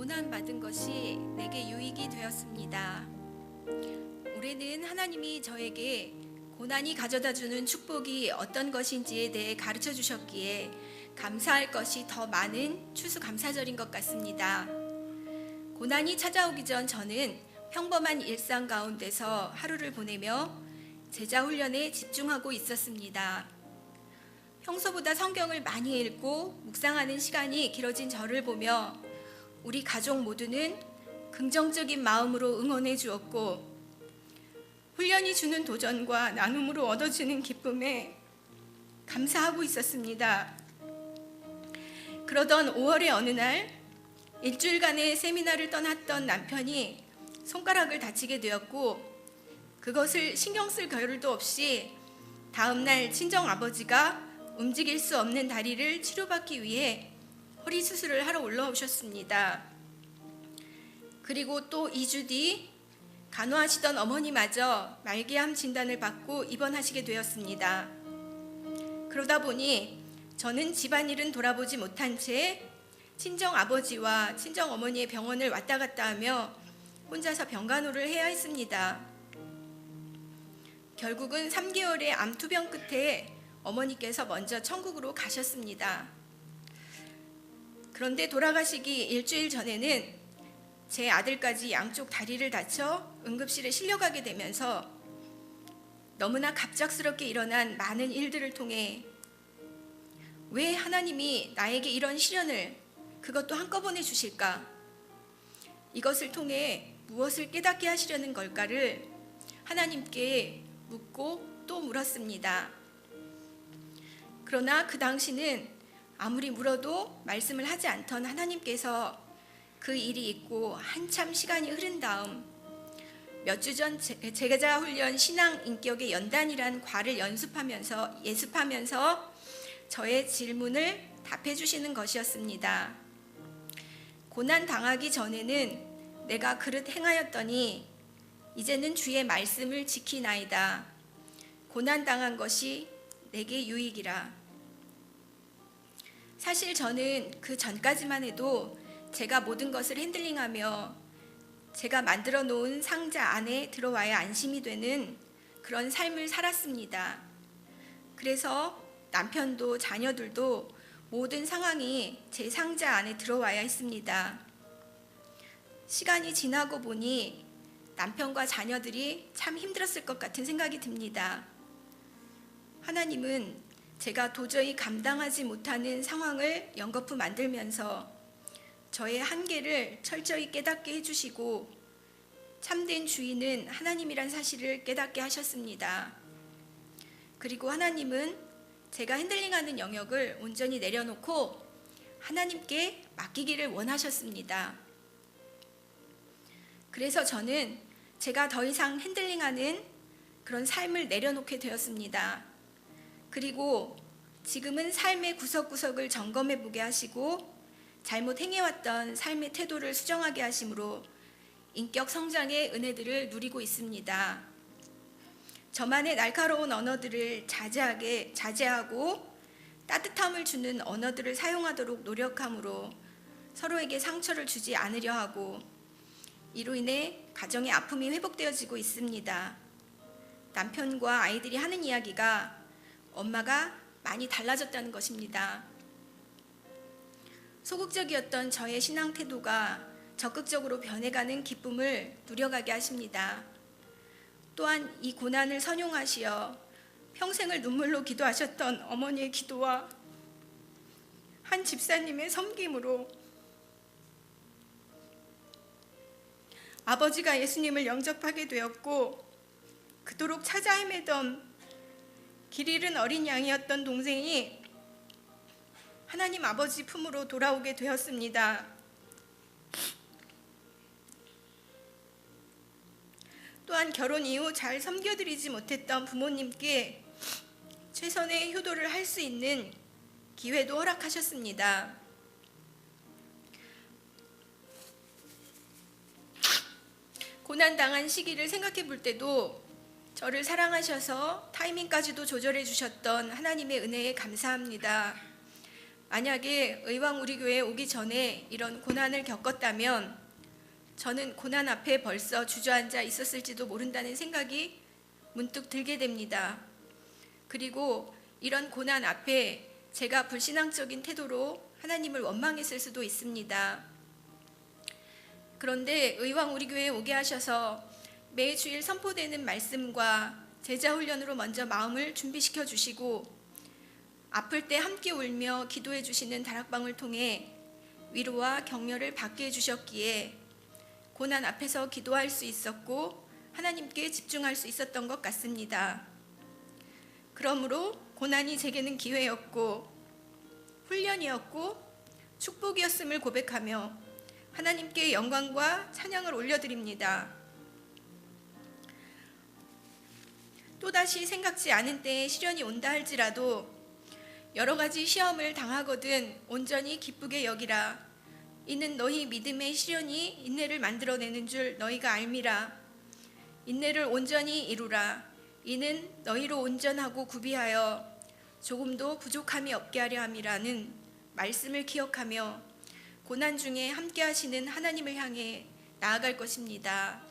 고난받은 것이 내게 유익이 되었습니다. 올해는 하나님이 저에게 고난이 가져다주는 축복이 어떤 것인지에 대해 가르쳐 주셨기에 감사할 것이 더 많은 추수감사절인 것 같습니다. 고난이 찾아오기 전 저는 평범한 일상 가운데서 하루를 보내며 제자 훈련에 집중하고 있었습니다. 평소보다 성경을 많이 읽고 묵상하는 시간이 길어진 저를 보며 우리 가족 모두는 긍정적인 마음으로 응원해 주었고, 훈련이 주는 도전과 나눔으로 얻어지는 기쁨에 감사하고 있었습니다. 그러던 5월의 어느 날 일주일간의 세미나를 떠났던 남편이 손가락을 다치게 되었고, 그것을 신경 쓸 겨를도 없이 다음날 친정아버지가 움직일 수 없는 다리를 치료받기 위해 허리 수술을 하러 올라오셨습니다. 그리고 또 2주 뒤 간호하시던 어머니마저 말기암 진단을 받고 입원하시게 되었습니다. 그러다 보니 저는 집안일은 돌아보지 못한 채 친정아버지와 친정어머니의 병원을 왔다 갔다 하며 혼자서 병간호를 해야 했습니다. 결국은 3개월의 암투병 끝에 어머니께서 먼저 천국으로 가셨습니다. 그런데 돌아가시기 일주일 전에는 제 아들까지 양쪽 다리를 다쳐 응급실에 실려가게 되면서 너무나 갑작스럽게 일어난 많은 일들을 통해 왜 하나님이 나에게 이런 시련을 그것도 한꺼번에 주실까? 이것을 통해 무엇을 깨닫게 하시려는 걸까를 하나님께 묻고 또 물었습니다. 그러나 그 당시는 아무리 물어도 말씀을 하지 않던 하나님께서 그 일이 있고 한참 시간이 흐른 다음 몇 주 전 제자 훈련 신앙 인격의 연단이란 과를 예습하면서 저의 질문을 답해 주시는 것이었습니다. 고난 당하기 전에는 내가 그릇 행하였더니 이제는 주의 말씀을 지키나이다. 고난 당한 것이 내게 유익이라. 사실 저는 그 전까지만 해도 제가 모든 것을 핸들링하며 제가 만들어 놓은 상자 안에 들어와야 안심이 되는 그런 삶을 살았습니다. 그래서 남편도 자녀들도 모든 상황이 제 상자 안에 들어와야 했습니다. 시간이 지나고 보니 남편과 자녀들이 참 힘들었을 것 같은 생각이 듭니다. 하나님은 제가 도저히 감당하지 못하는 상황을 연거푸 만들면서 저의 한계를 철저히 깨닫게 해주시고 참된 주인은 하나님이란 사실을 깨닫게 하셨습니다. 그리고 하나님은 제가 핸들링하는 영역을 온전히 내려놓고 하나님께 맡기기를 원하셨습니다. 그래서 저는 제가 더 이상 핸들링하는 그런 삶을 내려놓게 되었습니다. 그리고 지금은 삶의 구석구석을 점검해 보게 하시고 잘못 행해왔던 삶의 태도를 수정하게 하심으로 인격 성장의 은혜들을 누리고 있습니다. 저만의 날카로운 언어들을 자제하고 따뜻함을 주는 언어들을 사용하도록 노력함으로 서로에게 상처를 주지 않으려 하고 이로 인해 가정의 아픔이 회복되어지고 있습니다. 남편과 아이들이 하는 이야기가 엄마가 많이 달라졌다는 것입니다. 소극적이었던 저의 신앙 태도가 적극적으로 변해가는 기쁨을 누려가게 하십니다. 또한 이 고난을 선용하시어 평생을 눈물로 기도하셨던 어머니의 기도와 한 집사님의 섬김으로 아버지가 예수님을 영접하게 되었고 그토록 찾아 헤매던 길 잃은 어린 양이었던 동생이 하나님 아버지 품으로 돌아오게 되었습니다. 또한 결혼 이후 잘 섬겨드리지 못했던 부모님께 최선의 효도를 할 수 있는 기회도 허락하셨습니다. 고난당한 시기를 생각해 볼 때도 저를 사랑하셔서 타이밍까지도 조절해 주셨던 하나님의 은혜에 감사합니다. 만약에 의왕 우리 교회에 오기 전에 이런 고난을 겪었다면 저는 고난 앞에 벌써 주저앉아 있었을지도 모른다는 생각이 문득 들게 됩니다. 그리고 이런 고난 앞에 제가 불신앙적인 태도로 하나님을 원망했을 수도 있습니다. 그런데 의왕 우리 교회에 오게 하셔서 매주일 선포되는 말씀과 제자 훈련으로 먼저 마음을 준비시켜 주시고 아플 때 함께 울며 기도해 주시는 다락방을 통해 위로와 격려를 받게 해주셨기에 고난 앞에서 기도할 수 있었고 하나님께 집중할 수 있었던 것 같습니다. 그러므로 고난이 제게는 기회였고 훈련이었고 축복이었음을 고백하며 하나님께 영광과 찬양을 올려드립니다. 또다시 생각지 않은 때에 시련이 온다 할지라도 여러 가지 시험을 당하거든 온전히 기쁘게 여기라. 이는 너희 믿음의 시련이 인내를 만들어내는 줄 너희가 알미라. 인내를 온전히 이루라. 이는 너희로 온전하고 구비하여 조금도 부족함이 없게 하려 함이라는 말씀을 기억하며 고난 중에 함께 하시는 하나님을 향해 나아갈 것입니다.